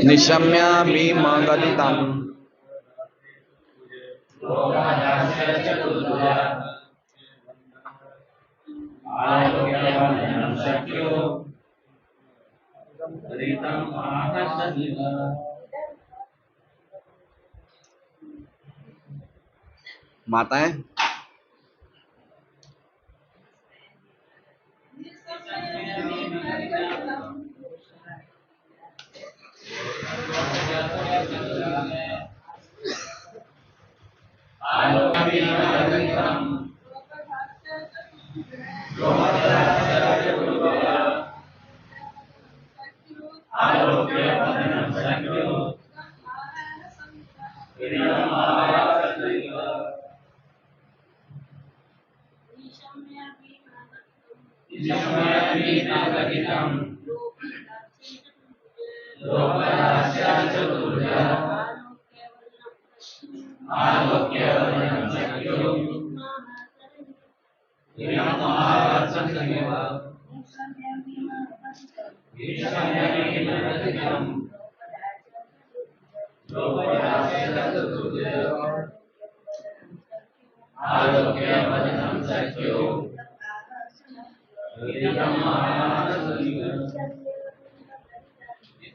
निशम्य भीमगदितं माताएं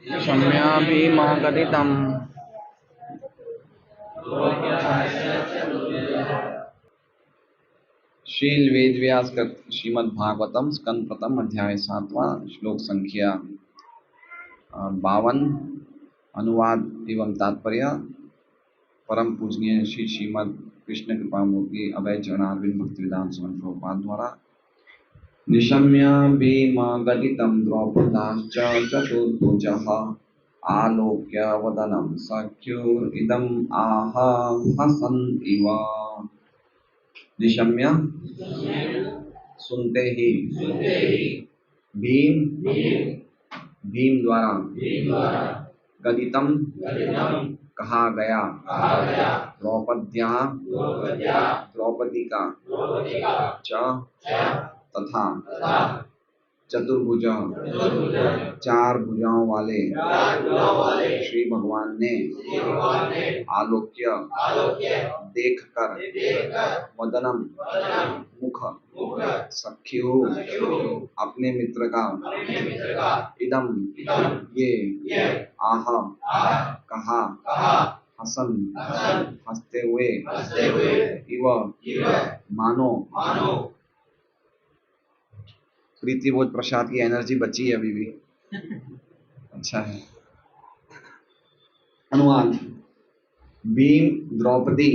निशम्य भीमगदितं श्रील वेद व्यास कृत श्रीमद् भागवतम स्कंद प्रथम अध्याय 7वां श्लोक संख्या 52 अनुवाद एवं तात्पर्य परम पूजनीय श्री श्रीमद् कृष्ण कृपा मूर्ति अभय चरणारविंद भक्तिवेदांत स्वामी प्रभुपाद द्वारा निशम्य भीमगदितं द्रौपदाश्च चतुर्भुजः आलोक्य वदनं सख्युरिदम् आह हसन् इव। निशम्य सुनते ही, भीम भीम द्वारा, गदितम कहा गया, द्रौपद्या द्रौपदी का, च तथा चतुर्भुज चार भुजाओं वाले श्री भगवान ने आलोक्य देखकर वदनम मुख सख्यु अपने मित्र का इदम ये आह कहा हसन हंसते हुए इव मानो प्रीति बोध प्रसाद की एनर्जी बची है अभी भी। अच्छा है। अनुवाद। भीम द्रौपदी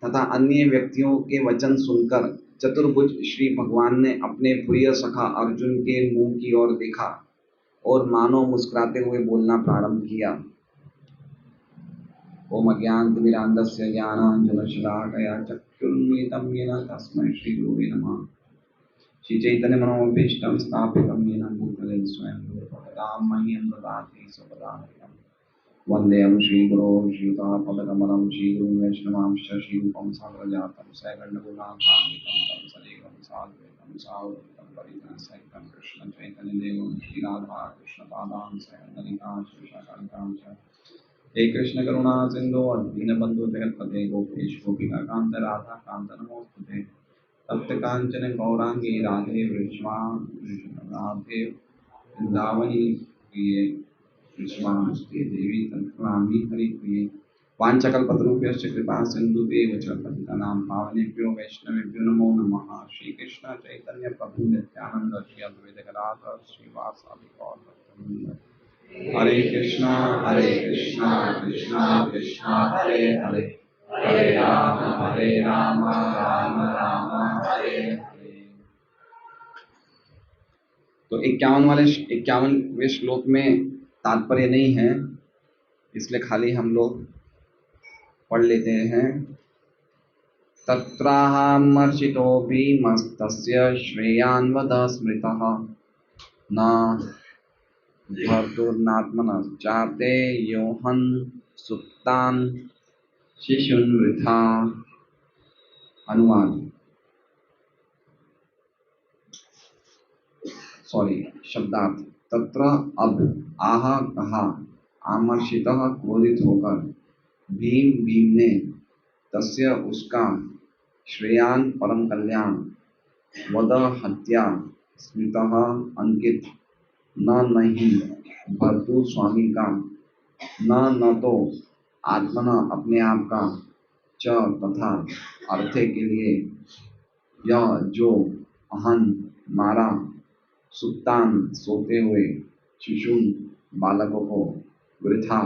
तथा अन्य व्यक्तियों के वचन सुनकर चतुर्भुज श्री भगवान ने अपने प्रिय सखा अर्जुन के मुंह की ओर देखा और मानो मुस्कुराते हुए बोलना प्रारंभ किया। ओम अज्ञानतिमिरान्धस्य ज्ञानाञ्जनशलाकया चक्षुरुन्मीलितं येन तस्मै श्रीगुरवे नमः। श्री चैतन्य मनोभीष्टं स्थापितं येन भूतले स्वयं रूपकदां मह्यं ददाति स्वपदान्तिकम्। वन्देऽहं श्रीगुरो श्रीयुतापदकमलं श्रीगुरुं वैष्णवांश्च श्रीरूपं साग्रजातं सैकण्डगुणाकान्वितं तं सजीवं साद्वैतं सावधूतं परिजनसहितं कृष्णचैतन्यदेवं श्रीराधाकृष्णपादां सैकण्डलिकां श्रीशाकान्तां च। हे कृष्ण करुणा सिन्धो दीनबन्धु जगत्पते गोपेश गोपिकान्त राधा कान्त नमोस्तुते। तप्त कांचन गौरांगी राधे राधे वृंदावनी प्रिय विश्वामस्ते देवी तत्प्रामी हरि प्रिय। वाञ्छकल्पतरुभ्यश्च कृपा सिन्धुभ्येव च पतितानां पावनेभ्यो वैष्णवेभ्यो नमो नमः। श्री कृष्ण चैतन्य प्रभु नित्यानंद श्री अद्वैत गदाधर श्रीवासादि गौर भक्तवृंद। हरे कृष्णा कृष्णा कृष्णा हरे हरे हरे राम राम राम हरे हरे। तो 51वें श्लोक में तात्पर्य नहीं है, इसलिए खाली हम लोग पढ़ लेते हैं। तत्राहमर्षितो भीमस्तस्य श्रेयान्वद स्मृतः न भर्तुर्नात्मनश्चाते योहन् सुप्तान शिशुन वृथा। अनुवाद, सॉरी, शब्दार्थ। तत्र अब आह कहा, आमर्षितः क्रोधित होकर, भीम ने, तस्य उसका, श्रेयान परम कल्याण, वद हत्या, स्मृतः अंकित, न नहीं भर्तु स्वामी का, न तो आत्मन अपने आप का, च तथा अर्थे के लिए, यह जो अहन मारा, सुप्तान सोते हुए, शिशुन बालकों को, वृथा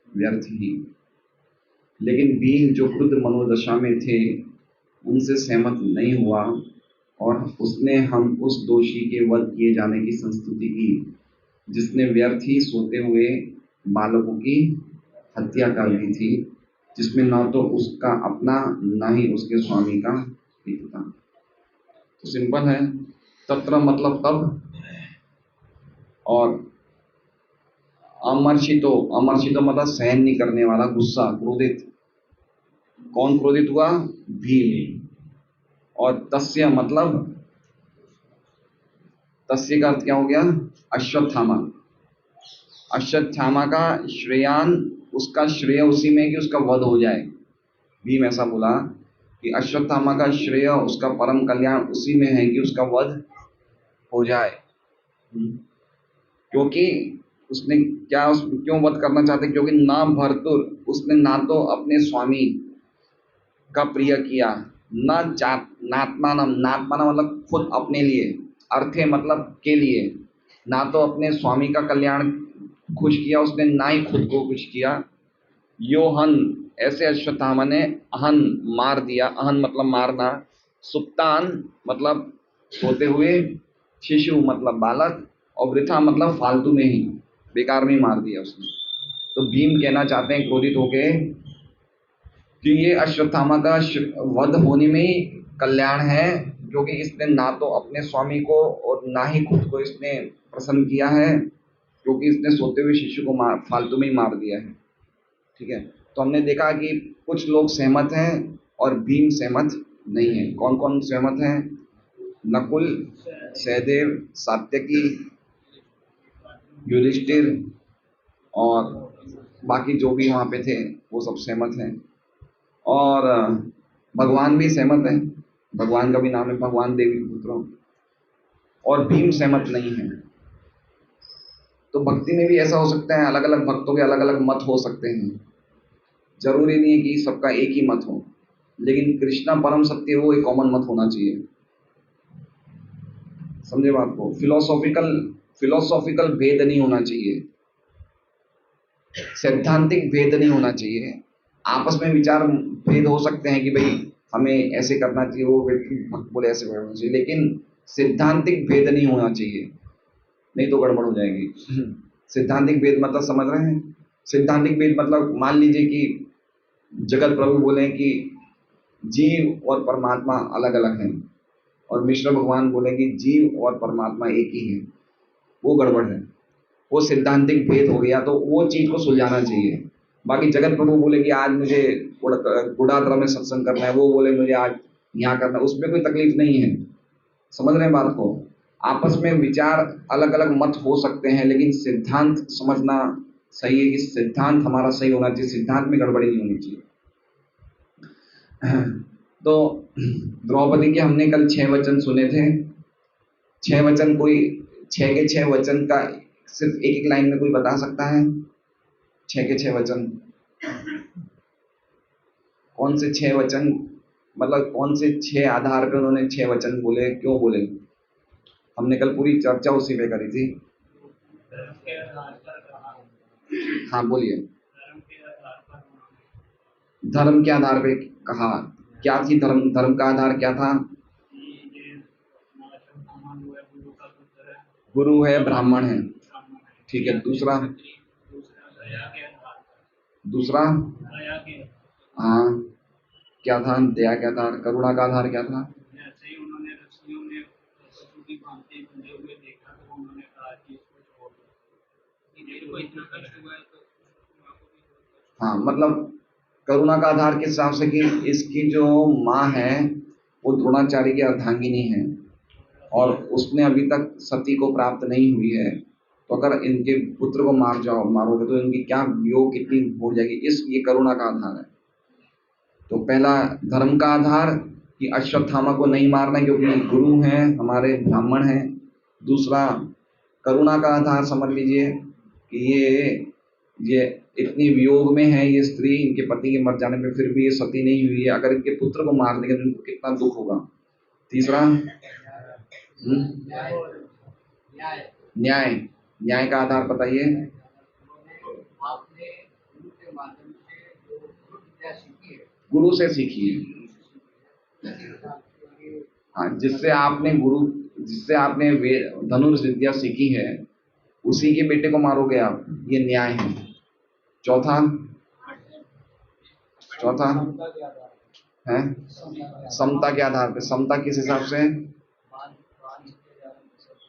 व्यर्थ ही। लेकिन भीम जो क्रुद्ध मनोदशा में थे उनसे सहमत नहीं हुआ और उसने हम उस दोषी के वध किए जाने की संस्तुति की जिसने व्यर्थ ही सोते हुए बालकों की हत्या कर दी थी, जिसमें न तो उसका अपना न ही उसके स्वामी का हित था। तो सिंपल है, तत्र मतलब तब, और अमर्षितो मतलब सहन नहीं करने वाला, गुस्सा, क्रोधित। कौन क्रोधित हुआ? भीम। और तस्य मतलब, तस्य का अर्थ क्या हो गया? अश्वत्थामा। अश्वत्थामा का श्रेयान, उसका श्रेय उसी में कि उसका वध हो जाए। भीम ऐसा बोला कि अश्वत्थामा का श्रेय, उसका परम कल्याण उसी में है कि उसका वध हो जाए। क्योंकि उसने क्या, क्यों वध करना चाहते? क्योंकि ना भर्तुर, उसने ना तो अपने स्वामी का प्रिय किया, न जात नात्मानम, नात्मानम मतलब खुद अपने लिए, अर्थे मतलब के लिए, ना तो अपने स्वामी का कल्याण खुश किया उसने, ना ही खुद को खुश किया। योहन, ऐसे अश्वत्थामा ने अहन मार दिया, अहन मतलब मारना, सुप्तान मतलब सोते हुए, शिशु मतलब बालक, और वृथा मतलब फालतू में ही, बेकार में ही मार दिया उसने। तो भीम कहना चाहते हैं क्रोधित होके कि ये अश्वत्थामा का वध होने में ही कल्याण है, क्योंकि इसने ना तो अपने स्वामी को और ना ही खुद को इसने प्रसन्न किया है, क्योंकि इसने सोते हुए शिशु को फालतू में ही मार दिया है। ठीक है, तो हमने देखा कि कुछ लोग सहमत हैं और भीम सहमत नहीं है। कौन कौन सहमत हैं? नकुल, सहदेव, सात्यकी, युधिष्ठिर और बाकी जो भी वहाँ पे थे वो सब सहमत हैं। और भगवान भी सहमत है, भगवान का भी नाम है भगवान देवी पुत्र। और भीम सहमत नहीं है। तो भक्ति में भी ऐसा हो सकता है, अलग अलग भक्तों के अलग अलग मत हो सकते हैं, जरूरी नहीं है कि सबका एक ही मत हो, लेकिन कृष्णा परम सत्य वो एक कॉमन मत होना चाहिए। समझे बात को? फिलोसॉफिकल भेद नहीं होना चाहिए, सैद्धांतिक भेद नहीं होना चाहिए। आपस में विचार भेद हो सकते हैं कि भाई हमें ऐसे करना चाहिए, वो व्यक्ति भक्त बोले ऐसे करना चाहिए, लेकिन सिद्धांतिक भेद नहीं होना चाहिए, नहीं तो गड़बड़ हो जाएगी। सिद्धांतिक भेद मतलब समझ रहे हैं? सिद्धांतिक भेद मतलब मान लीजिए कि जगत प्रभु बोले कि जीव और परमात्मा अलग अलग हैं, और मिश्र भगवान बोले कि जीव और परमात्मा एक ही है, वो गड़बड़ है, वो सिद्धांतिक भेद हो गया, तो वो चीज को सुलझाना चाहिए। बाकी जगत प्रभु बोले कि आज मुझे गुड़ादरा में सत्संग करना है, वो बोले मुझे आज यहाँ करना है, उसमें कोई तकलीफ नहीं है। समझ रहे हैं बात को? आपस में विचार अलग अलग मत हो सकते हैं, लेकिन सिद्धांत समझना सही है कि सिद्धांत हमारा सही होना चाहिए, सिद्धांत में गड़बड़ी नहीं होनी चाहिए। तो द्रौपदी के हमने कल 6 वचन सुने थे। 6 वचन, कोई 6 के 6 वचन का सिर्फ एक एक लाइन में कोई बता सकता है? 6 के 6 वचन कौन से 6 वचन, मतलब कौन से 6 आधार पे उन्होंने 6 वचन बोले, क्यों बोले? हमने कल पूरी चर्चा उसी पे करी थी। हाँ बोलिए। धर्म के आधार पे कहा? क्या थी धर्म? धर्म का आधार क्या था? गुरु है, ब्राह्मण है, ठीक है। दूसरा? दूसरा? हाँ, क्या था? दया क्या था? करुणा का आधार क्या था? हाँ मतलब करुणा का आधार किस हिसाब से कि इसकी जो माँ है वो द्रोणाचार्य की अर्धांगिनी है और उसने अभी तक सती को प्राप्त नहीं हुई है, तो अगर इनके पुत्र को मारोगे तो इनकी क्या वियोग कितनी हो जाएगी, इस ये करुणा का आधार है। तो पहला धर्म का आधार कि अश्वत्थामा को नहीं मारना है क्योंकि गुरु हैं हमारे, ब्राह्मण हैं। दूसरा करुणा का आधार समझ लीजिए कि ये इतनी वियोग में है ये स्त्री, इनके पति के मर जाने में फिर भी ये सती नहीं हुई है, अगर इनके पुत्र को मार देंगे तो इनको कितना दुख होगा। तीसरा न्याय, न्याय का आधार बताइए। गुरु से सीखी है। हाँ, जिससे आपने धनुष विद्या सीखी है उसी के बेटे को मारोगे आप, ये न्याय है। चौथा है समता के आधार पे। समता किस हिसाब से?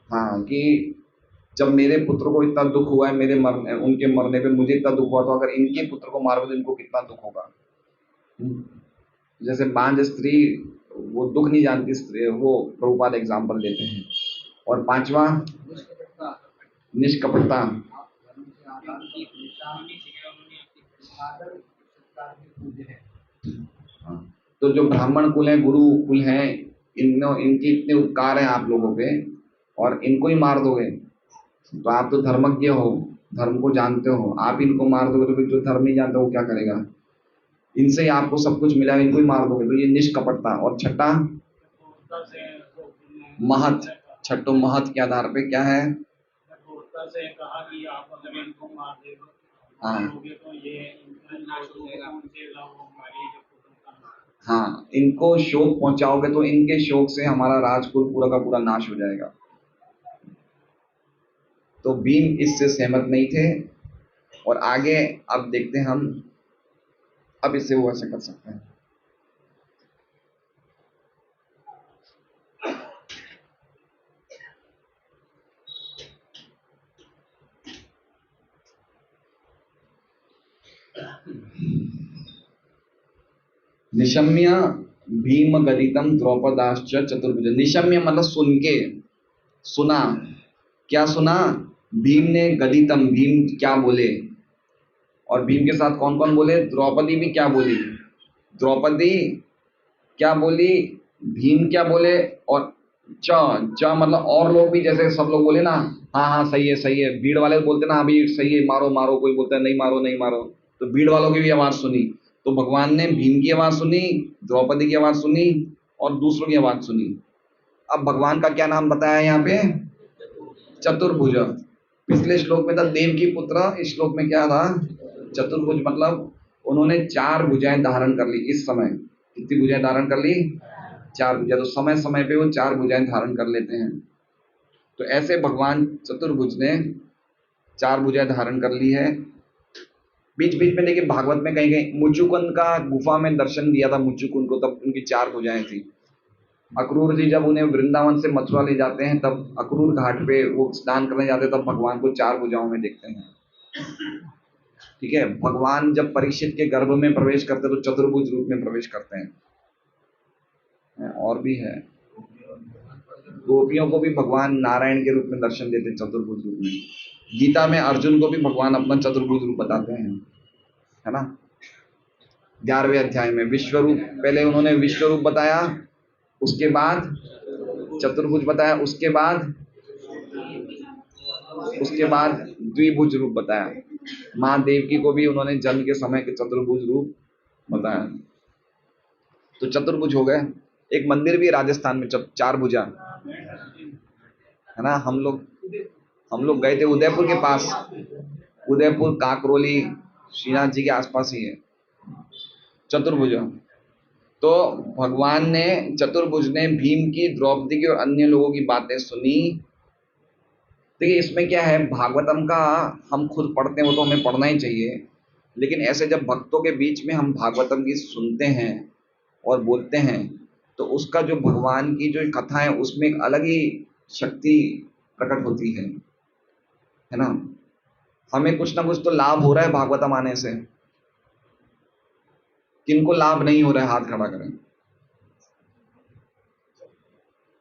हाँ कि जब मेरे पुत्र को इतना दुख हुआ है, उनके मरने पे मुझे इतना दुख हुआ, तो अगर इनके पुत्र को मारोगे तो इनको कितना दुख होगा। जैसे बांझ स्त्री वो दुख नहीं जानती स्त्री, वो प्रभुपाद एग्जाम्पल देते हैं। और पांचवा निष्कपटता। हाँ, तो जो ब्राह्मण कुल है, गुरु कुल है, इनके इतने उपकार हैं आप लोगों पे और इनको ही मार दोगे तो आप तो धर्मज्ञ हो, धर्म को जानते हो, आप इनको मार दोगे तो फिर जो धर्म नहीं जानते वो क्या करेगा। इनसे ही आपको सब कुछ मिला, इनको ही मार दोगे, तो ये निष्कपटता। और छठा महत। छठो महत के आधार पे क्या है? से कहा कि आप अगर इनको मार दोगे तो ये नाश हो जाएगा। हाँ, इनको शोक पहुंचाओगे तो इनके शोक से हमारा राजकुल पूरा का पूरा नाश हो जाएगा। तो भीम इससे सहमत नहीं थे और आगे अब देखते हैं हम, अब इससे वो ऐसे कर सकते हैं। निशम्य भीम गदितम द्रौपदाश्च चतुर्भुज। निशम्य मतलब सुन के, सुना। क्या सुना? भीम ने गदितम, भीम क्या बोले, और भीम के साथ कौन कौन बोले? द्रौपदी भी क्या बोली, द्रौपदी क्या बोली, भीम क्या बोले, और च च मतलब और लोग भी, जैसे सब लोग बोले ना हाँ हाँ सही है सही है, भीड़ वाले बोलते ना अभी सही है मारो मारो, कोई बोलता है नहीं मारो नहीं मारो, तो भीड़ वालों की भी आवाज सुनी। तो भगवान ने भीम की आवाज सुनी, द्रौपदी की आवाज सुनी और दूसरों की आवाज सुनी। अब भगवान का क्या नाम बताया यहाँ पे? चतुर्भुज। पिछले श्लोक में था देव की पुत्र, इस श्लोक में क्या था? चतुर्भुज मतलब उन्होंने 4 भुजाएं धारण कर ली इस समय। कितनी भुजाएं धारण कर ली? 4 भुजाएं। तो समय समय पे वो 4 भुजाएं धारण कर लेते हैं। तो ऐसे भगवान चतुर्भुज ने 4 भुजाएं धारण कर ली है। बीच बीच में देखिए भागवत में कहीं कहीं मुचुकुंद का गुफा में दर्शन दिया था मुचुकुंद को, तब उनकी 4 भुजाएं थी। अक्रूर जी जब उन्हें वृंदावन से मथुरा ले जाते हैं तब अक्रूर घाट पे वो स्नान करने जाते हैं, तब भगवान को 4 भुजाओं में देखते हैं। ठीक है, भगवान जब परीक्षित के गर्भ में प्रवेश करते हैं तो चतुर्भुज रूप में प्रवेश करते हैं। और भी है, गोपियों को भी भगवान नारायण के रूप में दर्शन देते हैं चतुर्भुज रूप में। गीता में अर्जुन को भी भगवान अपना चतुर्भुज रूप बताते हैं, है ना। 11वें अध्याय में विश्व रूप, पहले उन्होंने विश्व रूप बताया, उसके बाद चतुर्भुज बताया, उसके बाद द्विभुज रूप बताया। माँ देवकी को भी उन्होंने जन्म के समय के चतुर्भुज रूप बताया। तो चतुर्भुज हो गए। एक मंदिर भी राजस्थान में 4 भुजा, है ना। हम लोग गए थे उदयपुर के पास, उदयपुर काकरोली श्रीनाथ जी के आसपास ही है चतुर्भुज। तो भगवान ने चतुर्भुज ने भीम की, द्रौपदी की और अन्य लोगों की बातें सुनी। देखिए इसमें क्या है, भागवतम का हम खुद पढ़ते हैं वो तो हमें पढ़ना ही चाहिए, लेकिन ऐसे जब भक्तों के बीच में हम भागवतम की सुनते हैं और बोलते हैं तो उसका जो भगवान की जो कथा है उसमें एक अलग ही शक्ति प्रकट होती है ना। हमें कुछ ना कुछ तो लाभ हो रहा है भागवतम आने से, किनको लाभ नहीं हो रहा है, हाथ खड़ा करें।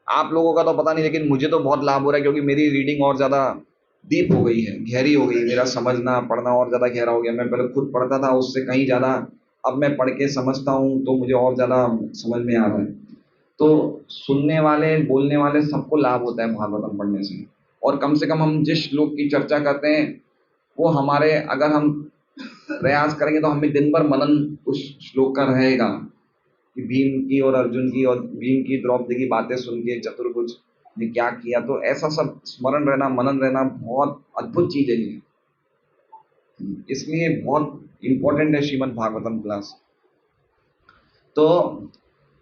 आप लोगों का तो पता नहीं, लेकिन मुझे तो बहुत लाभ हो रहा है, क्योंकि मेरी रीडिंग और ज्यादा डीप हो गई है, गहरी हो गई, मेरा समझना पढ़ना और ज्यादा गहरा हो गया। मैं पहले खुद पढ़ता था, उससे कहीं ज्यादा अब मैं पढ़ के समझता हूँ, तो मुझे और ज्यादा समझ में आ रहा है। तो सुनने वाले, बोलने वाले सबको लाभ होता है भागवतम पढ़ने से। और कम से कम हम जिस श्लोक की चर्चा करते हैं वो हमारे, अगर हम प्रयास करेंगे तो हमें दिन भर मनन उस श्लोक का रहेगा कि भीम की और अर्जुन की, और भीम की द्रौपदी की बातें सुन के चतुर्भुज ने क्या किया, तो ऐसा सब स्मरण रहना, मनन रहना बहुत अद्भुत चीज है ये। इसलिए बहुत इंपॉर्टेंट है श्रीमद् भागवतम क्लास। तो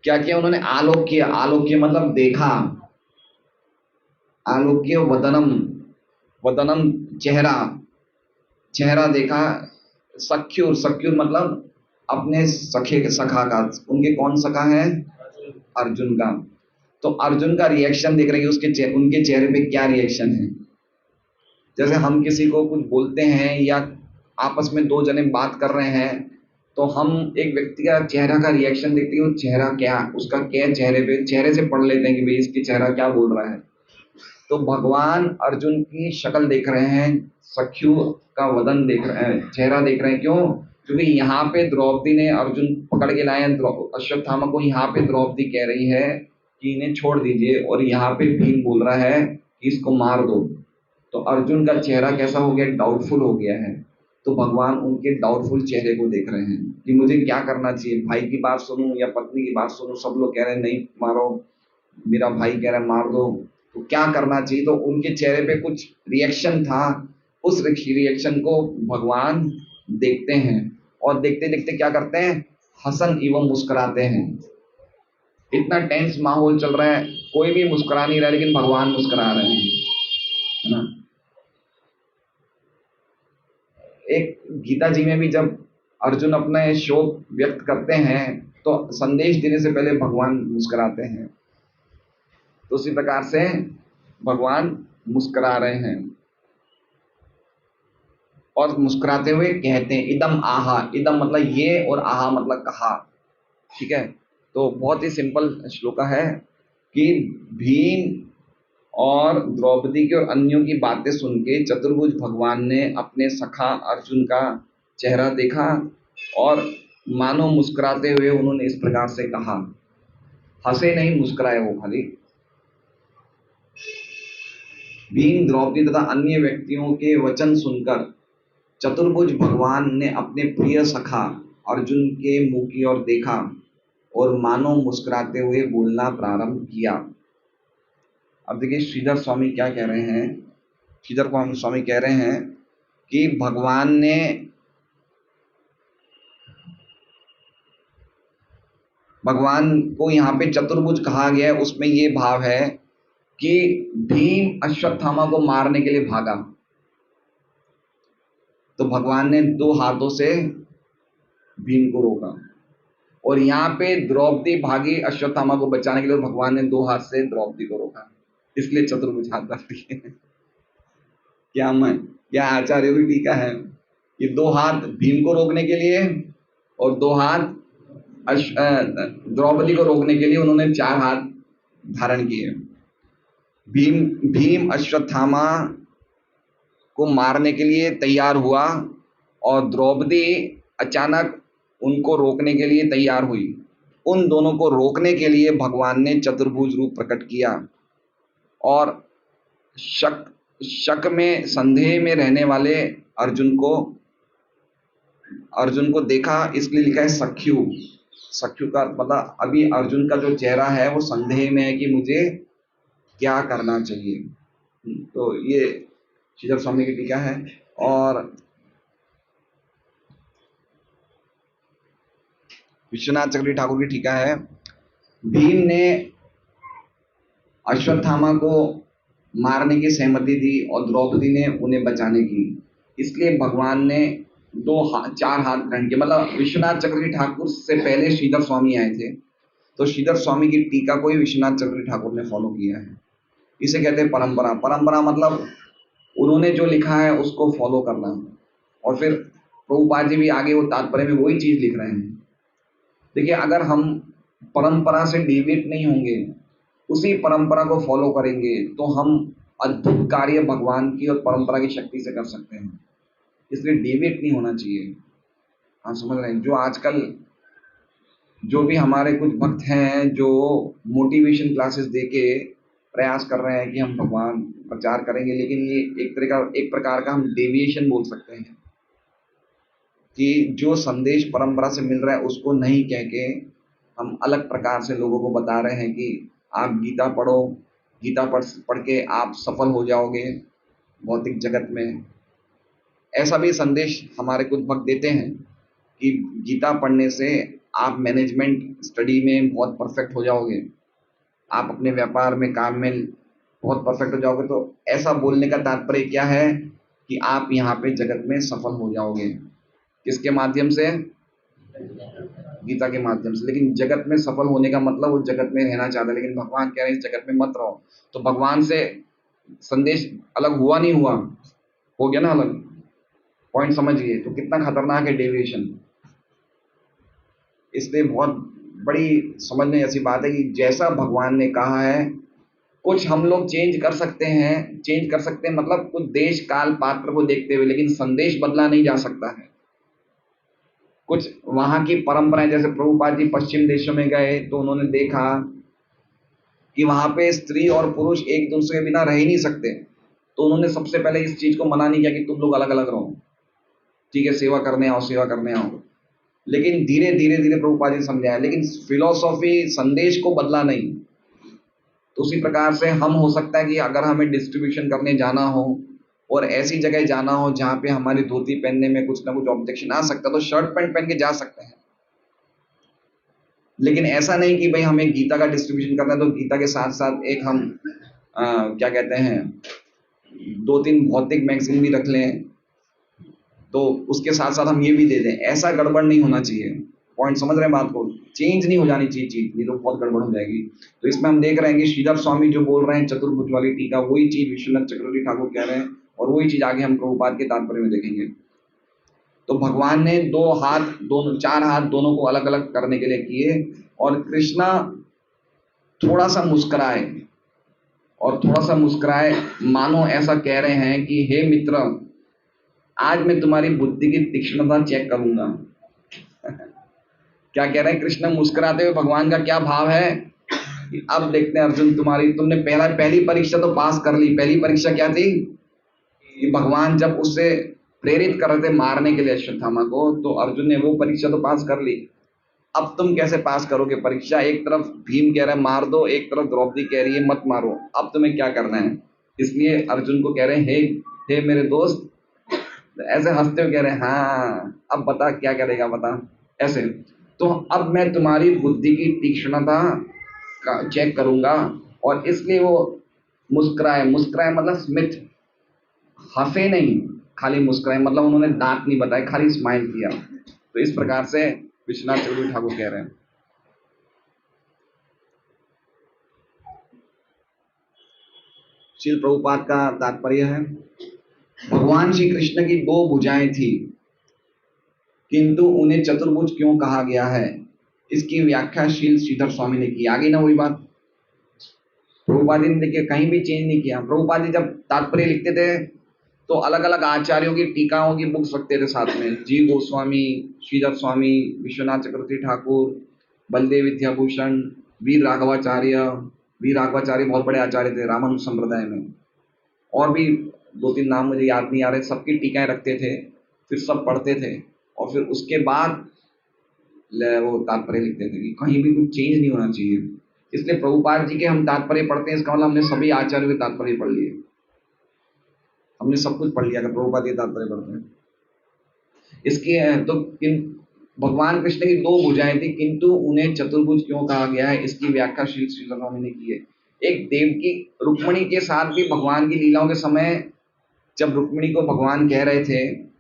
क्या किया उन्होंने? आलोक्य, आलोक्य मतलब देखा, आलोक्य वदनम, वदनम चेहरा, चेहरा देखा। सख्युर, सख्युर मतलब अपने सखे, सखा का, उनके कौन सखा है? अर्जुन का। तो अर्जुन का रिएक्शन देख रहे हैं, उसके उनके चेहरे पे क्या रिएक्शन है। जैसे हम किसी को कुछ बोलते हैं या आपस में दो जने बात कर रहे हैं, तो हम एक व्यक्ति का चेहरा का रिएक्शन देखते हैं, वो चेहरा क्या, उसका क्या चेहरे पे, चेहरे से पढ़ लेते हैं कि भाई इसकी चेहरा क्या बोल रहा है। तो भगवान अर्जुन की शक्ल देख रहे हैं, सख्यु का वदन देख रहे हैं, चेहरा देख रहे हैं। क्यों? क्योंकि यहाँ पे द्रौपदी ने अर्जुन पकड़ के लाए हैं अश्वत्थामा को, यहाँ पे द्रौपदी कह रही है कि इन्हें छोड़ दीजिए, और यहाँ पे भीम बोल रहा है कि इसको मार दो। तो अर्जुन का चेहरा कैसा हो गया? डाउटफुल हो गया है। तो भगवान उनके डाउटफुल चेहरे को देख रहे हैं कि मुझे क्या करना चाहिए, भाई की बात सुनूं या पत्नी की बात सुनूं? सब लोग कह रहे हैं नहीं मारो, मेरा भाई कह रहा है मार दो, तो क्या करना चाहिए? तो उनके चेहरे पे कुछ रिएक्शन था, उस रिएक्शन को भगवान देखते हैं, और देखते देखते क्या करते हैं? हसन एवं मुस्कुराते हैं। इतना टेंस माहौल चल रहा है, कोई भी मुस्कुरा नहीं रहा, लेकिन भगवान मुस्कुरा रहे हैं, है ना। एक गीता जी में भी जब अर्जुन अपना शोक व्यक्त करते हैं, तो संदेश देने से पहले भगवान मुस्कुराते हैं। तो उसी प्रकार से भगवान मुस्कुरा रहे हैं, और मुस्कुराते हुए कहते हैं इदम आहा, इदम मतलब ये, और आहा मतलब कहा। ठीक है, तो बहुत ही सिंपल श्लोका है कि भीम और द्रौपदी की और अन्यों की बातें सुन के चतुर्भुज भगवान ने अपने सखा अर्जुन का चेहरा देखा, और मानो मुस्कुराते हुए उन्होंने इस प्रकार से कहा। हंसे नहीं, मुस्कुराए वो खाली। भीम, द्रौपदी तथा अन्य व्यक्तियों के वचन सुनकर चतुर्भुज भगवान ने अपने प्रिय सखा अर्जुन के मुंह की ओर देखा, और मानो मुस्कुराते हुए बोलना प्रारंभ किया। अब देखिए श्रीधर स्वामी क्या कह रहे हैं। श्रीधर स्वामी कह रहे हैं कि भगवान को यहाँ पे चतुर्भुज कहा गया है, उसमें ये भाव है कि भीम अश्वत्थामा को मारने के लिए भागा, तो भगवान ने दो हाथों से भीम को रोका, और यहाँ पे द्रौपदी भागी अश्वत्थामा को बचाने के लिए, भगवान ने दो हाथ से द्रौपदी को रोका, इसलिए चतुर्भुज हाथ डाली है। क्या आचार्य की टीका है, ये दो हाथ भीम को रोकने के लिए, और दो हाथ द्रौपदी को रोकने के लिए उन्होंने चार हाथ धारण किए। भीम अश्वत्थामा को मारने के लिए तैयार हुआ, और द्रौपदी अचानक उनको रोकने के लिए तैयार हुई। उन दोनों को रोकने के लिए भगवान ने चतुर्भुज रूप प्रकट किया, और शक में, संदेह में रहने वाले अर्जुन को देखा, इसलिए लिखा है सख्यु। सख्यु का मतलब अभी अर्जुन का जो चेहरा है वो संदेह में है कि मुझे क्या करना चाहिए। तो ये श्रीधर स्वामी की टीका है। और विश्वनाथ चक्रवर्ती ठाकुर की टीका है, भीम ने अश्वत्थामा को मारने की सहमति दी और द्रौपदी ने उन्हें बचाने की, इसलिए भगवान ने चार हाथ ग्रहण किए। मतलब विश्वनाथ चक्रवर्ती ठाकुर से पहले श्रीधर स्वामी आए थे, तो श्रीधर स्वामी की टीका को ही विश्वनाथ चक्रवर्ती ठाकुर ने फॉलो किया है। इसे कहते हैं परंपरा। परंपरा मतलब उन्होंने जो लिखा है उसको फॉलो करना, और फिर प्रभुपाद जी भी आगे वो तात्पर्य में वही चीज लिख रहे हैं। देखिए, अगर हम परंपरा से डिविएट नहीं होंगे, उसी परंपरा को फॉलो करेंगे, तो हम अद्भुत कार्य भगवान की और परंपरा की शक्ति से कर सकते हैं। इसलिए डिविएट नहीं होना चाहिए। आप समझ रहे हैं? जो आजकल जो भी हमारे कुछ भक्त हैं जो मोटिवेशन क्लासेस देके प्रयास कर रहे हैं कि हम भगवान प्रचार करेंगे, लेकिन ये एक प्रकार का हम डेविएशन बोल सकते हैं कि जो संदेश परंपरा से मिल रहा है उसको नहीं कह के हम अलग प्रकार से लोगों को बता रहे हैं कि आप गीता पढ़ो, गीता पढ़ के आप सफल हो जाओगे भौतिक जगत में। ऐसा भी संदेश हमारे कुछ भक्त देते हैं कि गीता पढ़ने से आप मैनेजमेंट स्टडी में बहुत परफेक्ट हो जाओगे, आप अपने व्यापार में, काम में बहुत परफेक्ट हो जाओगे। तो ऐसा बोलने का तात्पर्य क्या है कि आप यहाँ पे जगत में सफल हो जाओगे। किसके माध्यम से? गीता के माध्यम से। लेकिन जगत में सफल होने का मतलब वो जगत में रहना चाहता है, लेकिन भगवान कह रहे हैं इस जगत में मत रहो। तो भगवान से संदेश अलग हुआ नहीं हुआ? हो गया ना अलग। पॉइंट समझिए तो कितना खतरनाक है डेविएशन। इसलिए बहुत बड़ी समझने जैसी बात है कि जैसा भगवान ने कहा है, कुछ हम लोग चेंज कर सकते हैं मतलब कुछ देश काल पात्र को देखते हुए, लेकिन संदेश बदला नहीं जा सकता है। कुछ वहां की परंपराएं, जैसे प्रभुपाद जी पश्चिम देशों में गए तो उन्होंने देखा कि वहां पे स्त्री और पुरुष एक दूसरे के बिना रह ही नहीं सकते। तो उन्होंने सबसे पहले इस चीज को मना नहीं किया कि तुम लोग अलग अलग रहो, ठीक है, सेवा करने आओ। लेकिन धीरे धीरे धीरे प्रभुपाद जी समझाया, लेकिन फिलोसॉफी संदेश को बदला नहीं। तो उसी प्रकार से हम हो सकता है कि अगर हमें डिस्ट्रीब्यूशन करने जाना हो और ऐसी जगह जाना हो जहाँ पे हमारी धोती पहनने में कुछ ना कुछ ऑब्जेक्शन आ सकता है, तो शर्ट पैंट पहन के जा सकते हैं। लेकिन ऐसा नहीं कि भाई हमें गीता का डिस्ट्रीब्यूशन करना है तो गीता के साथ साथ एक हम क्या कहते हैं 2-3 भौतिक मैगजीन भी रख लें, तो उसके साथ साथ हम ये भी दे दें। ऐसा गड़बड़ नहीं होना चाहिए। पॉइंट समझ रहे हैं बात को? चेंज नहीं हो जानी चाहिए चीज, नहीं तो बहुत गड़बड़ हो जाएगी। तो इसमें हम देख रहे हैं कि श्रीधर स्वामी जो बोल रहे हैं चतुर्भुज वाली टीका, वही चीज विश्वनाथ चक्रवर्ती ठाकुर कह रहे हैं, और वही चीज आगे हम प्रभुपाद के तात्पर्य में देखेंगे। तो भगवान ने 2 हाथ, दोनों 4 हाथ दोनों को अलग अलग करने के लिए किए, और कृष्णा थोड़ा सा मुस्कुराए, और थोड़ा सा मुस्कुराए मानो ऐसा कह रहे हैं कि हे मित्र, आज मैं तुम्हारी बुद्धि की तीक्ष्णता चेक करूंगा। क्या कह रहे हैं कृष्ण मुस्कुराते हुए? भगवान का क्या भाव है कि अब देखते हैं अर्जुन, तुमने पहली परीक्षा तो पास कर ली। पहली परीक्षा क्या थी कि भगवान जब उससे प्रेरित कर रहे थे मारने के लिए अश्वत्थामा को, तो अर्जुन ने वो परीक्षा तो पास कर ली। अब तुम कैसे पास करोगे परीक्षा? एक तरफ भीम कह रहा है मार दो, एक तरफ द्रौपदी कह रही है मत मारो, अब तुम्हें क्या करना है? इसलिए अर्जुन को कह रहे हैं हे मेरे दोस्त, ऐसे हंसते हुए कह रहे हैं हाँ अब बता क्या करेगा, बता ऐसे। तो अब मैं तुम्हारी बुद्धि की तीक्ष्णता का चेक करूंगा, और इसलिए वो मुस्कुराए। मुस्कुराए मतलब स्मिथ, हंसे नहीं, खाली मुस्कुराए, मतलब उन्होंने दांत नहीं बताए, खाली स्माइल किया। तो इस प्रकार से विश्वनाथ चक्रवर्ती ठाकुर कह रहे हैं। श्रील प्रभुपाद का तात्पर्य है, भगवान श्री कृष्ण की 2 भुजाएं थी, किंतु उन्हें चतुर्भुज क्यों कहा गया है, इसकी व्याख्या श्रील श्रीधर स्वामी ने की। आगे ना वही बात प्रभुपाद जी ने देखिए कहीं भी चेंज नहीं किया। प्रभुपाद जी जब तात्पर्य लिखते थे तो अलग अलग आचार्यों की टीकाओं की बुक्स रखते थे साथ में, जी गोस्वामी, श्रीधर स्वामी, विश्वनाथ चक्रवर्ती ठाकुर, बलदेव विद्याभूषण, वीर राघवाचार्य बहुत बड़े आचार्य थे रामानुज संप्रदाय में, और भी 2-3 नाम मुझे याद नहीं आ रहे, सबकी टीकाएं रखते थे, फिर सब पढ़ते थे, और फिर उसके बाद वो तात्पर्य लिखते थे कि कहीं भी कुछ चेंज नहीं होना चाहिए। इसलिए प्रभुपाद जी के हम तात्पर्य पढ़ते हैं, इसका मतलब हमने सभी आचार्यों के तात्पर्य पढ़ लिए, हमने सब कुछ पढ़ लिया अगर प्रभुपाद के तात्पर्य पढ़ते हैं। इसके तो भगवान कृष्ण की 2 भुजाएं थी, किंतु उन्हें चतुर्भुज क्यों कहा गया है, इसकी व्याख्या श्री स्वामी ने की है। एक देवकी रुक्मिणी के साथ भी भगवान की लीलाओं के समय जब रुक्मिणी को भगवान कह रहे थे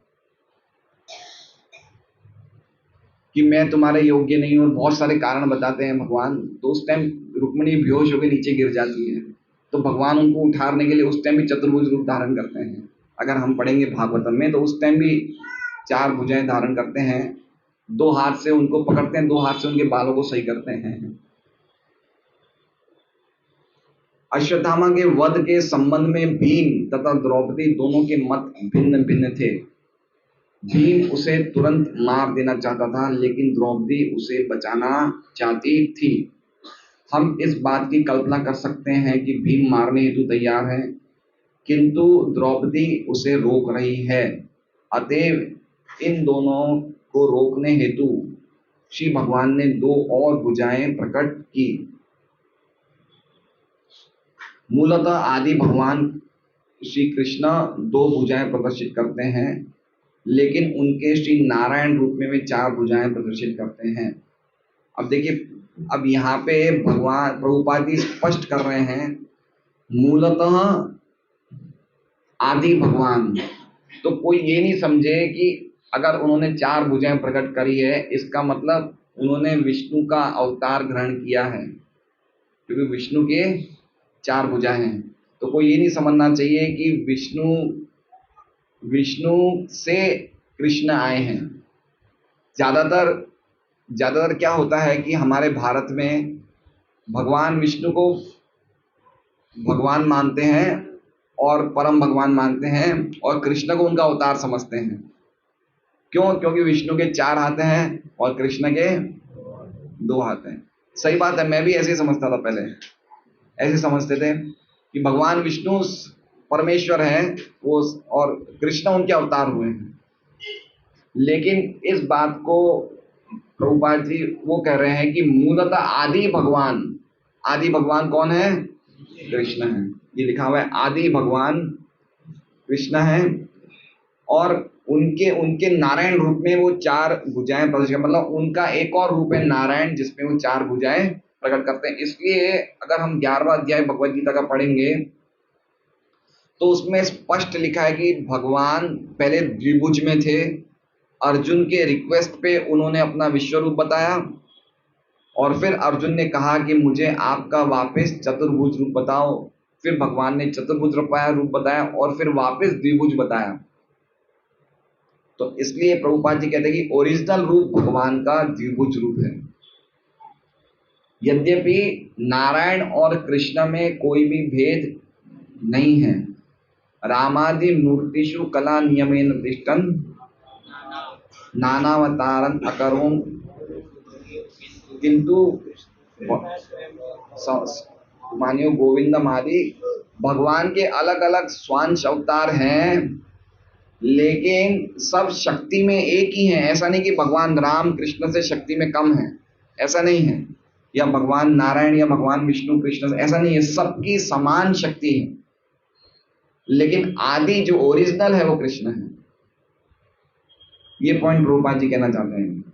कि मैं तुम्हारे योग्य नहीं हूँ, बहुत सारे कारण बताते हैं भगवान, तो उस टाइम रुक्मिणी बेहोश होकर नीचे गिर जाती है, तो भगवान उनको उठाने के लिए उस टाइम भी चतुर्भुज रूप धारण करते हैं। अगर हम पढ़ेंगे भागवतम में तो उस टाइम भी 4 भुजाएं धारण करते हैं दो हाथ से उनको पकड़ते हैं, दो हाथ से उनके बालों को सही करते हैं। अश्वत्थामा के वध के संबंध में भीम तथा द्रौपदी दोनों के मत भिन्न भिन्न थे। भीम उसे तुरंत मार देना चाहता था, लेकिन द्रौपदी उसे बचाना चाहती थी। हम इस बात की कल्पना कर सकते हैं कि भीम मारने हेतु तैयार है, किंतु द्रौपदी उसे रोक रही है। अतएव इन दोनों को रोकने हेतु श्री भगवान ने दो और भुजाएं प्रकट की। मूलतः आदि भगवान श्री कृष्ण दो भुजाएं प्रदर्शित करते हैं, लेकिन उनके श्री नारायण रूप में वे चार भुजाएं प्रदर्शित करते हैं। अब देखिए, अब यहाँ पे भगवान प्रभुपाद जी स्पष्ट कर रहे हैं, मूलतः आदि भगवान। तो कोई ये नहीं समझे कि अगर उन्होंने चार भुजाएं प्रकट करी है, इसका मतलब उन्होंने विष्णु का अवतार ग्रहण किया है, क्योंकि विष्णु के चार भुजाएं हैं। तो कोई ये नहीं समझना चाहिए कि विष्णु से कृष्ण आए हैं। ज्यादातर क्या होता है कि हमारे भारत में भगवान विष्णु को भगवान मानते हैं और परम भगवान मानते हैं, और कृष्ण को उनका अवतार समझते हैं। क्यों? क्योंकि विष्णु के चार हाथ हैं और कृष्ण के दो हाथ हैं। सही बात है, मैं भी ऐसे ही समझता था पहले, ऐसे समझते थे कि भगवान विष्णु परमेश्वर है वो, और कृष्ण उनके अवतार हुए हैं। लेकिन इस बात को प्रभुपाद जी वो कह रहे हैं कि मूलतः आदि भगवान कौन है? कृष्ण है। ये लिखा हुआ है, आदि भगवान कृष्ण है, और उनके नारायण रूप में वो चार भुजाएं प्रदर्शित, मतलब उनका एक और रूप है नारायण, जिसमें वो चार भुजाएं प्रकट करते हैं। इसलिए अगर हम 11वां अध्याय भगवद गीता का पढ़ेंगे तो उसमें स्पष्ट लिखा है कि भगवान पहले द्विभुज में थे, अर्जुन के रिक्वेस्ट पे उन्होंने अपना विश्व रूप बताया, और फिर अर्जुन ने कहा कि मुझे आपका वापस चतुर्भुज रूप बताओ। फिर भगवान ने चतुर्भुज रूप बताया, और फिर वापस द्विभुज बताया। तो इसलिए प्रभुपाद जी कहते हैं कि ओरिजिनल रूप भगवान का द्विभुज रूप है। यद्यपि नारायण और कृष्ण में कोई भी भेद नहीं है। रामादि मूर्तिषु कला नियमेन तिष्ठन् नानावतारं अकरोम, किंतु मानियो गोविंदम आदि, भगवान के अलग अलग स्वांश अवतार हैं, लेकिन सब शक्ति में एक ही हैं। ऐसा नहीं कि भगवान राम कृष्ण से शक्ति में कम है, ऐसा नहीं है, या भगवान नारायण या भगवान विष्णु कृष्ण से, ऐसा नहीं है। सबकी समान शक्ति है, लेकिन आदि जो ओरिजिनल है वो कृष्ण है। ये पॉइंट प्रभुपाद जी कहना चाहते हैं।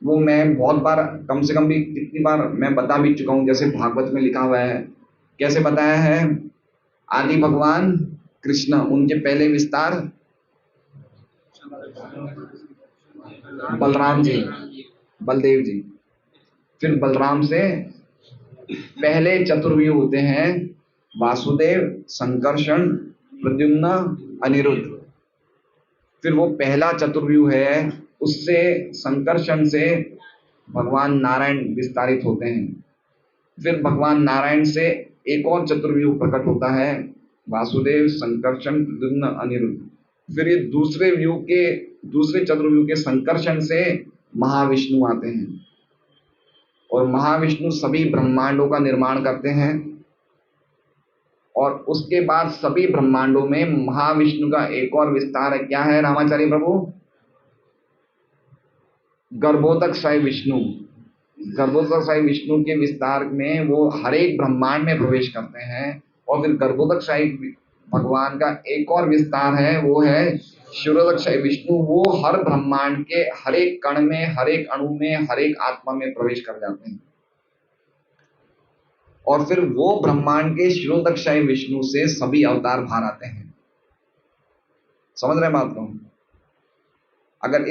वो मैं बहुत बार, कम से कम भी कितनी बार मैं बता भी चुका हूं। जैसे भागवत में लिखा हुआ है, कैसे बताया है? आदि भगवान कृष्ण, उनके पहले विस्तार बलराम जी, बलदेव जी। फिर बलराम से पहले चतुर्व्यूह होते हैं वासुदेव, संकर्षण, प्रद्युम्न, अनिरुद्ध। फिर वो पहला चतुर्व्यूह है, उससे संकर्षण से भगवान नारायण विस्तारित होते हैं। फिर भगवान नारायण से एक और चतुर्व्यूह प्रकट होता है, वासुदेव, संकर्षण, प्रद्युम्न, अनिरुद्ध। फिर ये दूसरे चतुर्व्यूह के संकर्षण से महाविष्णु आते हैं, और महाविष्णु सभी ब्रह्मांडों का निर्माण करते हैं। और उसके बाद सभी ब्रह्मांडों में महाविष्णु का एक और विस्तार है। क्या है रामाचार्य प्रभु? गर्भोदकशायी विष्णु। गर्भोदकशायी विष्णु के विस्तार में वो हर एक ब्रह्मांड में प्रवेश करते हैं। और फिर गर्भोदकशायी भगवान का एक और विस्तार है, वो है क्षीरोदकशायी विष्णु। वो हर ब्रह्मांड के हर एक कण में, हर एक अणु में, हर एक आत्मा में प्रवेश कर जाते हैं। और फिर वो ब्रह्मांड के क्षीरोदकशायी विष्णु से सभी अवतार बाहर आते हैं। समझ रहे बात को? अगर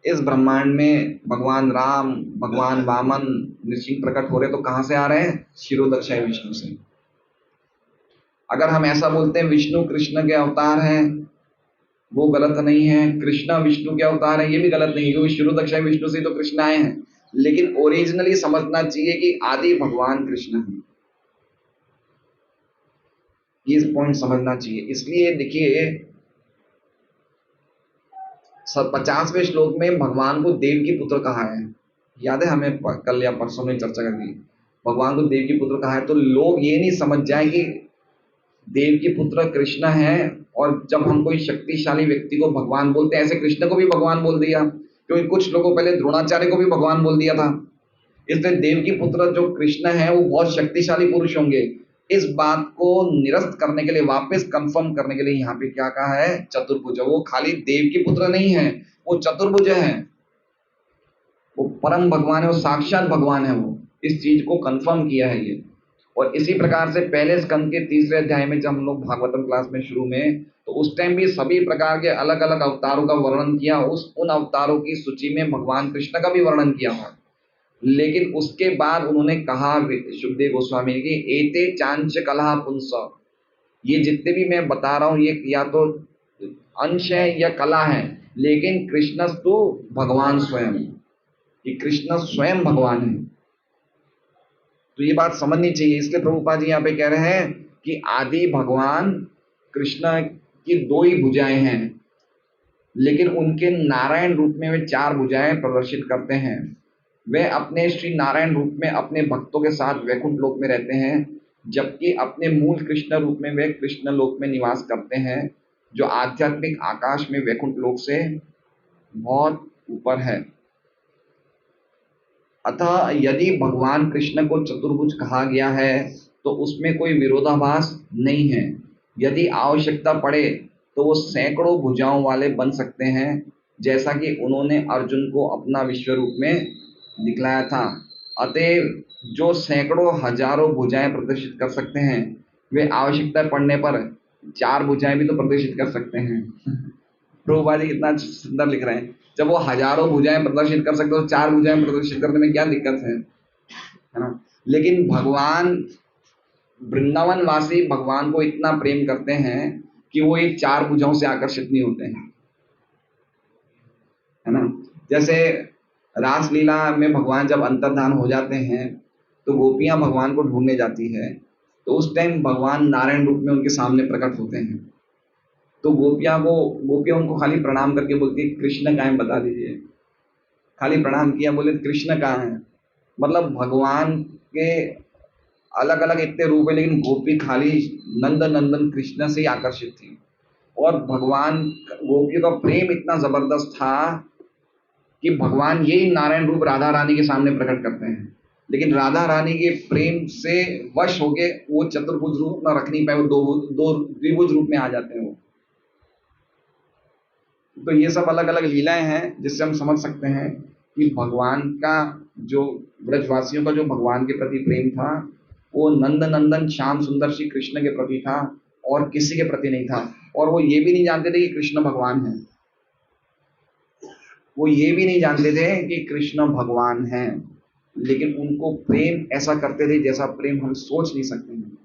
इस ब्रह्मांड में भगवान राम, भगवान वामन, नृसिंह प्रकट हो रहे, तो कहां से आ रहे हैं? क्षीरोदकशायी विष्णु से। अगर हम ऐसा बोलते हैं विष्णु कृष्ण के अवतार हैं, वो गलत नहीं है। कृष्णा विष्णु के अवतार है, ये भी गलत नहीं है, क्योंकि शुरू तक शायद विष्णु से ही तो कृष्ण आए हैं। लेकिन ओरिजिनली समझना चाहिए कि आदि भगवान कृष्ण है, ये पॉइंट समझना चाहिए। इसलिए देखिए 50वें श्लोक में भगवान को देव की पुत्र कहा है, याद है हमें कल या परसों में चर्चा कर दी, भगवान को देव की पुत्र कहा है। तो लोग ये नहीं समझ जाए कि देव की पुत्र कृष्ण है, और जब हम कोई शक्तिशाली व्यक्ति को भगवान बोलते हैं, ऐसे कृष्ण को भी भगवान बोल दिया, क्योंकि कुछ लोगों पहले द्रोणाचार्य को भी भगवान बोल दिया था। इसलिए देव की पुत्र जो कृष्ण है वो बहुत शक्तिशाली पुरुष होंगे। इस बात को निरस्त करने के लिए, वापस कंफर्म करने के लिए यहाँ पे क्या कहा है, चतुर्भुज। वो खाली देव की पुत्र नहीं है, वो चतुर्भुज है, वो परम भगवान है, वो साक्षात भगवान है। वो इस चीज को कंफर्म किया है ये। और इसी प्रकार से पहले स्कंद के तीसरे अध्याय में जब हम लोग भागवतम क्लास में शुरू में, तो उस टाइम भी सभी प्रकार के अलग अलग अवतारों का वर्णन किया, उन अवतारों की सूची में भगवान कृष्ण का भी वर्णन किया था। लेकिन उसके बाद उन्होंने कहा सुखदेव गोस्वामी की, एते चांच कलहा पुंस, ये जितने भी मैं बता रहा हूँ ये या तो अंश है या कला है, लेकिन कृष्ण तो भगवान स्वयं, ये कृष्ण स्वयं भगवान है। तो ये बात समझनी चाहिए। इसलिए प्रभुपाद जी यहाँ पे कह रहे हैं कि आदि भगवान कृष्ण की दो ही भुजाएं हैं, लेकिन उनके नारायण रूप में वे चार भुजाएं प्रदर्शित करते हैं। वे अपने श्री नारायण रूप में अपने भक्तों के साथ वैकुंठ लोक में रहते हैं, जबकि अपने मूल कृष्ण रूप में वे कृष्ण लोक में निवास करते हैं, जो आध्यात्मिक आकाश में वैकुंठ लोक से बहुत ऊपर है। अतः यदि भगवान कृष्ण को चतुर्भुज कहा गया है तो उसमें कोई विरोधाभास नहीं है। यदि आवश्यकता पड़े तो वो सैकड़ों भुजाओं वाले बन सकते हैं, जैसा कि उन्होंने अर्जुन को अपना विश्व रूप में दिखलाया था। अतएव जो सैकड़ों हजारों भुजाएं प्रदर्शित कर सकते हैं, वे आवश्यकता पड़ने पर चार भुजाएं भी तो प्रदर्शित कर सकते हैं। प्रभुपाद जी कितना सुंदर लिख रहे हैं, जब वो हजारों भुजाएं प्रदर्शित कर सकते हो तो चार भुजाएं प्रदर्शित करने में क्या दिक्कत है ना। लेकिन भगवान वृंदावन वासी भगवान को इतना प्रेम करते हैं कि वो ये चार भुजाओं से आकर्षित नहीं होते हैं, है ना। जैसे रासलीला में भगवान जब अंतर्धान हो जाते हैं तो गोपियां भगवान को ढूंढने जाती है, तो उस टाइम भगवान नारायण रूप में उनके सामने प्रकट होते हैं। तो गोपियां उनको खाली प्रणाम करके बोलती है, कृष्ण कहाँ है बता दीजिए। खाली प्रणाम किया, बोले कृष्ण कहाँ है। मतलब भगवान के अलग अलग इतने रूप है, लेकिन गोपी खाली नंद नंदन कृष्ण से ही आकर्षित थी। और भगवान गोपियों का प्रेम इतना जबरदस्त था कि भगवान यही नारायण रूप राधा रानी के सामने प्रकट करते हैं, लेकिन राधा रानी के प्रेम से वश होके वो चतुर्भुज रूप न रख नहीं पाए, वो दो द्विभुज रूप में आ जाते हैं वो। तो ये सब अलग अलग लीलाएं हैं जिससे हम समझ सकते हैं कि भगवान का जो ब्रजवासियों का जो भगवान के प्रति प्रेम था, वो नंद नंदन श्याम सुंदर श्री कृष्ण के प्रति था और किसी के प्रति नहीं था। और वो ये भी नहीं जानते थे कि कृष्ण भगवान है, वो ये भी नहीं जानते थे कि कृष्ण भगवान हैं, लेकिन उनको प्रेम ऐसा करते थे जैसा प्रेम हम सोच नहीं सकते हैं।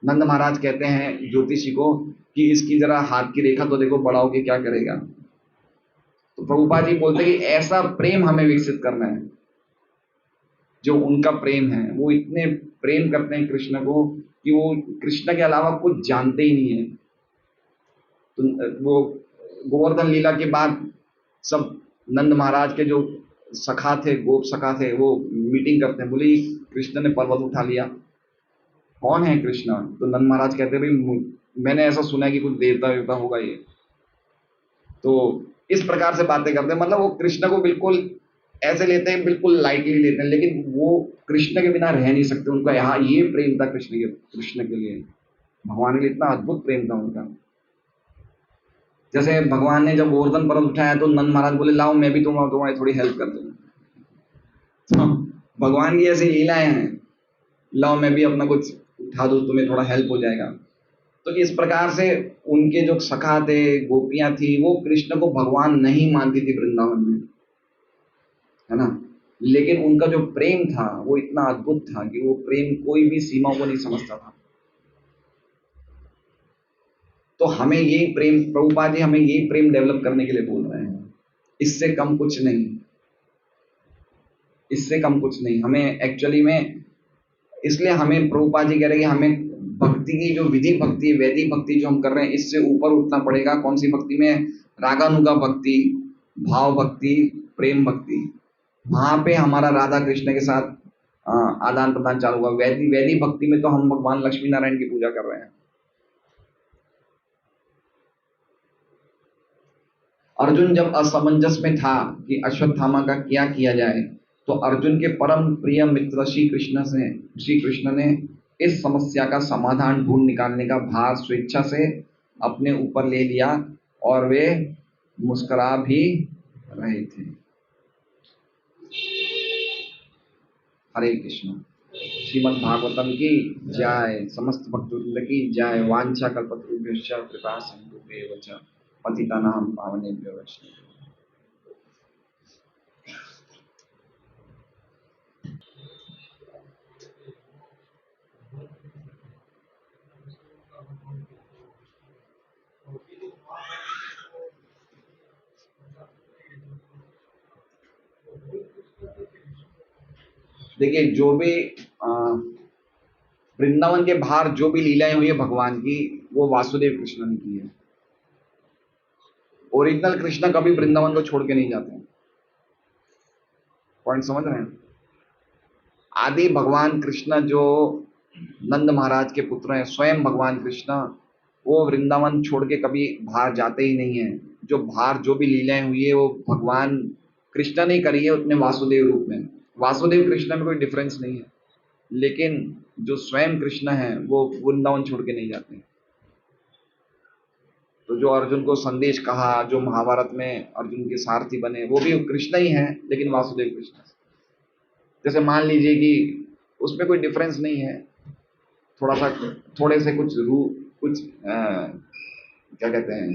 नंद महाराज कहते हैं ज्योतिषी को कि इसकी जरा हाथ की रेखा तो देखो, बड़ा होके क्या करेगा। तो प्रभुपाद जी बोलते हैं कि ऐसा प्रेम हमें विकसित करना है जो उनका प्रेम है। वो इतने प्रेम करते हैं कृष्ण को कि वो कृष्ण के अलावा कुछ जानते ही नहीं है। तो वो गोवर्धन लीला के बाद सब नंद महाराज के जो सखा थे, गोप सखा थे, वो मीटिंग करते हैं, बोले कृष्ण ने पर्वत उठा लिया, कौन है कृष्ण। तो नंद महाराज कहते हैं भाई मैंने ऐसा सुना है कि कुछ देवता वेवता होगा ये। तो इस प्रकार से बातें करते हैं, मतलब वो कृष्ण को बिल्कुल ऐसे लेते हैं, बिल्कुल लाइटली लेते हैं, लेकिन वो कृष्ण के बिना रह नहीं सकते। उनका यहाँ ये प्रेम था कृष्ण के लिए, भगवान के लिए इतना अद्भुत प्रेम था उनका। जैसे भगवान ने जब गोवर्धन पर्वत उठाया तो नंद महाराज बोले लाओ मैं भी तुम्हारी थोड़ी हेल्प कर दूंगा। तो भगवान की ऐसी लीलाएं हैं, लाओ मैं भी अपना कुछ उठा दूं, तुम्हें थोड़ा हेल्प हो जाएगा। तो इस प्रकार से उनके जो सखा थे, गोपियां थी, वो कृष्ण को भगवान नहीं मानती थी वृंदावन में, है ना। लेकिन उनका जो प्रेम था वो इतना अद्भुत था कि वो प्रेम कोई भी सीमाओं को नहीं समझता था। तो हमें यही प्रेम, प्रभुपाद जी हमें यही प्रेम डेवलप करने के लिए बोल रहे हैं, इससे कम कुछ नहीं, इससे कम कुछ नहीं। हमें एक्चुअली में, इसलिए हमें प्रभुपाद जी कह रहे हैं कि हमें भक्ति की जो विधि भक्ति, वैदिक भक्ति जो हम कर रहे हैं, इससे ऊपर उठना पड़ेगा। कौन सी भक्ति में? रागानुगा भक्ति, भाव भक्ति, प्रेम भक्ति। वहां पे हमारा राधा कृष्ण के साथ आदान प्रदान चालू हुआ। वैदिक भक्ति में तो हम भगवान लक्ष्मी नारायण की पूजा कर रहे हैं। अर्जुन जब असमंजस में था कि अश्वत्थामा का क्या किया जाए, तो अर्जुन के परम प्रिय मित्र श्री कृष्ण ने इस समस्या का समाधान ढूंढ निकालने का भार स्वेच्छा से अपने ऊपर ले लिया, और वे मुस्कुरा भी रहे थे। हरे कृष्ण। श्रीमद् भागवतम की जय, समस्त भक्तवृंद की जय। वांछा कल्पतरुभ्यश्च कृपा सिन्धुभ्येव च पतितानां पावनेभ्यो वैष्णवेभ्यो। देखिए, जो भी वृंदावन के बाहर जो भी लीलाएं हुई है भगवान की, वो वासुदेव कृष्ण ने की है। ओरिजिनल कृष्ण कभी वृंदावन को छोड़ के नहीं जाते हैं। पॉइंट समझ रहे हैं? आदि भगवान कृष्ण जो नंद महाराज के पुत्र हैं, स्वयं भगवान कृष्ण, वो वृंदावन छोड़ के कभी बाहर जाते ही नहीं है। जो बाहर जो भी लीलाएं हुई है, वो भगवान कृष्ण ने करी है अपने वासुदेव रूप में। वासुदेव कृष्ण में कोई डिफरेंस नहीं है, लेकिन जो स्वयं कृष्ण है वो वृंदावन छोड़ के नहीं जाते। तो जो अर्जुन को संदेश कहा, जो महाभारत में अर्जुन के सारथी बने, वो भी कृष्ण ही हैं, लेकिन वासुदेव कृष्ण। जैसे मान लीजिए कि उसमें कोई डिफरेंस नहीं है, थोड़ा सा, थोड़े से कुछ क्या कहते हैं,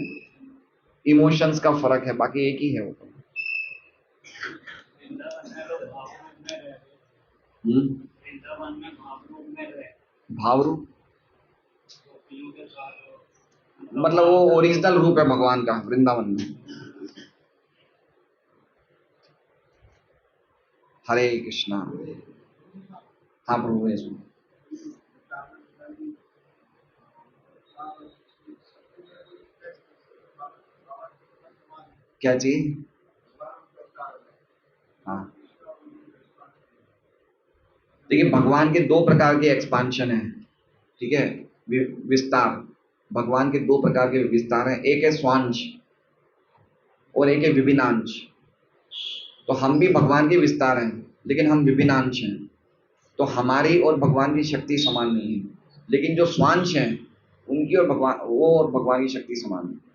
इमोशंस का फर्क है, बाकी एक ही है वो तो। भाव रूप मतलब वो ओरिजिनल रूप है भगवान का वृंदावन में। हरे कृष्णा। हाँ प्रभु, ये सुनो। क्या चीज? हाँ, देखिए, भगवान के दो प्रकार के एक्सपांशन है, ठीक है, विस्तार। भगवान के दो प्रकार के विस्तार हैं, एक है स्वांश और एक है विभिन्नांश। तो हम भी भगवान के विस्तार हैं, लेकिन हम विभिन्नांश हैं। तो हमारी और भगवान की शक्ति समान नहीं है, लेकिन जो स्वांश हैं उनकी और भगवान की शक्ति समान है।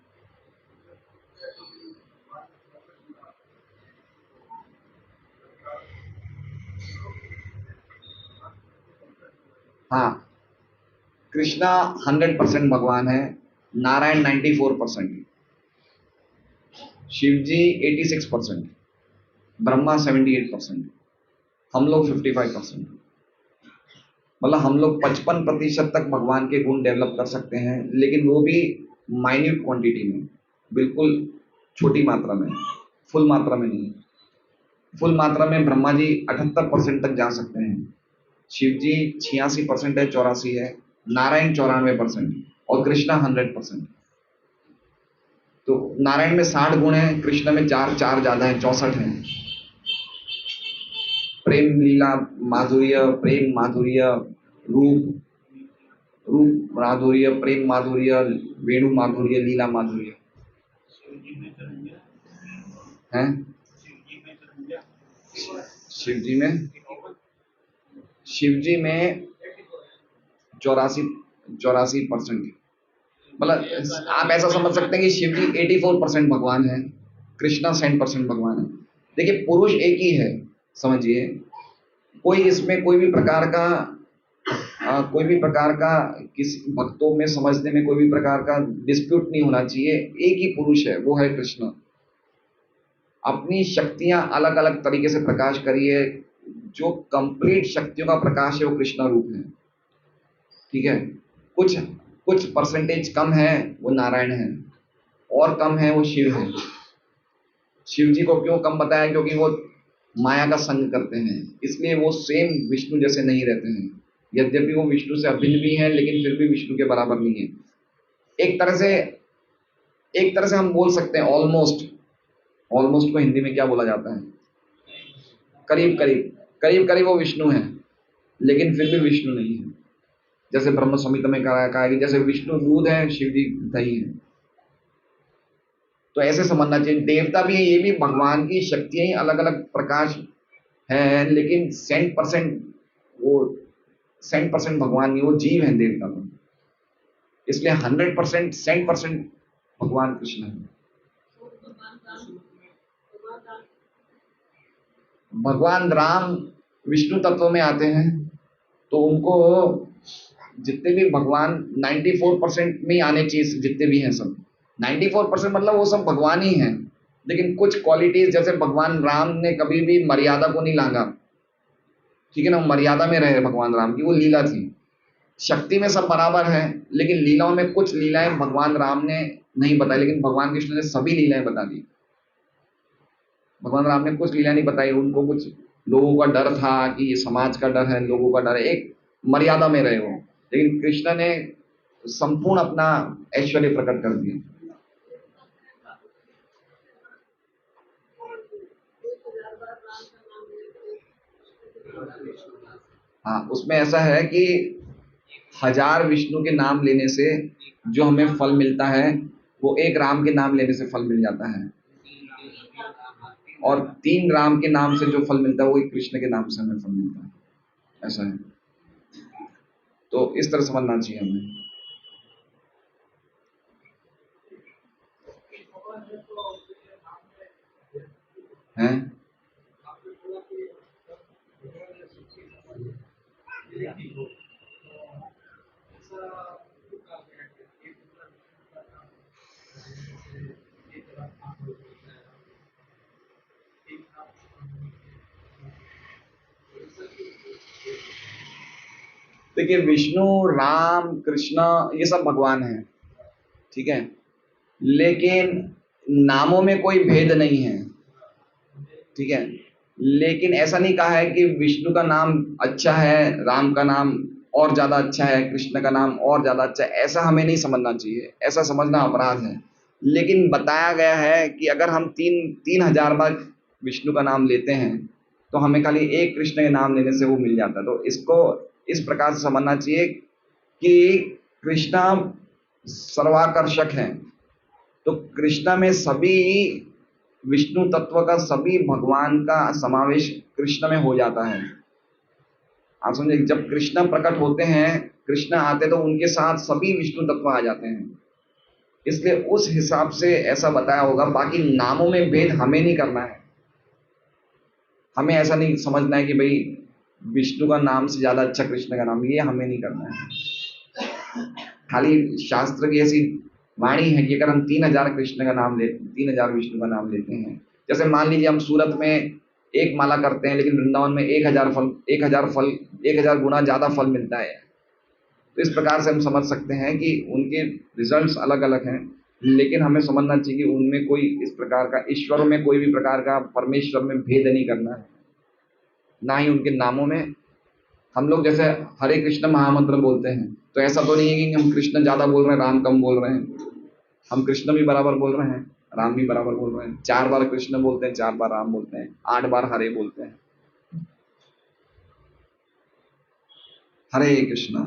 हाँ, कृष्णा 100% भगवान है, नारायण 94%, शिव जी 86%, ब्रह्मा 78%, हम लोग 55%। मतलब हम लोग 55% तक भगवान के गुण डेवलप कर सकते हैं, लेकिन वो भी माइन्यूट क्वांटिटी में, बिल्कुल छोटी मात्रा में, फुल मात्रा में नहीं। फुल मात्रा में ब्रह्मा जी 78% तक जा सकते हैं, शिव जी 86% है, 84 है, नारायण 94% और कृष्णा 100%। तो नारायण में 60 गुण है, कृष्ण में चार ज्यादा है, 64 है। प्रेम लीला माधुर्य, प्रेम माधुर्य, रूप रूप माधुर्य, प्रेम माधुर्य, वेणु माधुर्य, लीला माधुर्य है। शिव जी में 84%। मतलब आप ऐसा समझ सकते हैं कि शिव जी 84% भगवान है, कृष्णा 100% भगवान है। देखिए, पुरुष एक ही है, समझिए। कोई इसमें कोई भी प्रकार का किसी भक्तों में समझने में कोई भी प्रकार का डिस्प्यूट नहीं होना चाहिए। एक ही पुरुष है, वो है कृष्ण। अपनी शक्तियां अलग अलग तरीके से प्रकाश करिए, जो कंप्लीट शक्तियों का प्रकाश है वो कृष्ण रूप है, ठीक है। कुछ कुछ परसेंटेज कम है वो नारायण है, और कम है वो शिव है। शिव जी को क्यों कम बताया? क्योंकि वो माया का संग करते हैं, इसलिए वो सेम विष्णु जैसे नहीं रहते हैं। यद्यपि वो विष्णु से अभिन्न भी हैं, लेकिन फिर भी विष्णु के बराबर नहीं है। एक तरह से हम बोल सकते हैं ऑलमोस्ट। ऑलमोस्ट को हिंदी में क्या बोला जाता है? करीब करीब, करीब करीब वो विष्णु है, लेकिन फिर भी विष्णु नहीं है। जैसे ब्रह्म संहिता में कहा है कि जैसे विष्णु दूध है, शिव जी दही है। तो ऐसे समझना चाहिए। देवता भी है, ये भी भगवान की शक्तियां ही अलग अलग प्रकाश है, लेकिन 100% वो 100% भगवान नहीं, वो जीव है देवता तो। इसलिए 100% 100% भगवान कृष्ण है। भगवान राम विष्णु तत्व में आते हैं, तो उनको जितने भी भगवान 94% में ही आने चाहिए, जितने भी हैं सब 94% मतलब वो सब भगवान ही हैं। लेकिन कुछ क्वालिटीज, जैसे भगवान राम ने कभी भी मर्यादा को नहीं लांगा, ठीक है ना, मर्यादा में रहे भगवान राम की, वो लीला थी। शक्ति में सब बराबर है, लेकिन लीलाओं में कुछ लीलाएं भगवान राम ने नहीं बताई, लेकिन भगवान कृष्ण ने सभी लीलाएं बता दी। भगवान राम ने कुछ लीला नहीं बताई, उनको कुछ लोगों का डर था कि ये समाज का डर है, लोगों का डर है, एक मर्यादा में रहे वो। लेकिन कृष्ण ने संपूर्ण अपना ऐश्वर्य प्रकट कर दिया। हाँ, उसमें ऐसा है कि 1000 विष्णु के नाम लेने से जो हमें फल मिलता है, वो एक राम के नाम लेने से फल मिल जाता है, और 3 राम के नाम से जो फल मिलता है, वो एक कृष्ण के नाम से हमें फल मिलता है। ऐसा है, तो इस तरह समझना चाहिए हमें। हैं? देखिए, विष्णु, राम, कृष्ण, ये सब भगवान हैं, ठीक है, लेकिन नामों में कोई भेद नहीं है, ठीक है। लेकिन ऐसा नहीं कहा है कि विष्णु का नाम अच्छा है, राम का नाम और ज्यादा अच्छा है, कृष्ण का नाम और ज्यादा अच्छा है, ऐसा हमें नहीं समझना चाहिए, ऐसा समझना अपराध है। लेकिन बताया गया है कि अगर हम 3000 बार विष्णु का नाम लेते हैं, तो हमें खाली एक कृष्ण के नाम लेने से वो मिल जाता है। तो इसको इस प्रकार से समझना चाहिए कि कृष्णा सर्वाकर्षक है, तो कृष्णा में सभी विष्णु तत्व का, सभी भगवान का समावेश कृष्ण में हो जाता है। आप समझे, जब कृष्ण प्रकट होते हैं, कृष्ण आते, तो उनके साथ सभी विष्णु तत्व आ जाते हैं। इसलिए उस हिसाब से ऐसा बताया होगा। बाकी नामों में भेद हमें नहीं करना है, हमें ऐसा नहीं समझना है कि भाई विष्णु का नाम से ज्यादा अच्छा कृष्ण का नाम, ये हमें नहीं करना है। खाली शास्त्र की ऐसी वाणी है कि अगर हम 3000 कृष्ण का नाम ले 3000 विष्णु का नाम लेते हैं, जैसे मान लीजिए हम सूरत में एक माला करते हैं, लेकिन वृंदावन में 1000 गुना ज्यादा फल मिलता है। तो इस प्रकार से हम समझ सकते हैं कि उनके रिजल्ट्स अलग अलग हैं, लेकिन हमें समझना चाहिए कि उनमें कोई इस प्रकार का, ईश्वर में कोई भी प्रकार का, परमेश्वर में भेद नहीं करना है, ना ही उनके नामों में। हम लोग जैसे हरे कृष्ण महामंत्र बोलते हैं, तो ऐसा तो नहीं है कि हम कृष्ण ज्यादा बोल रहे हैं, राम कम बोल रहे हैं। हम कृष्ण भी बराबर बोल रहे हैं, राम भी बराबर बोल रहे हैं। 4 बार कृष्ण बोलते हैं, 4 बार राम बोलते हैं, 8 बार हरे बोलते हैं। हरे कृष्णा।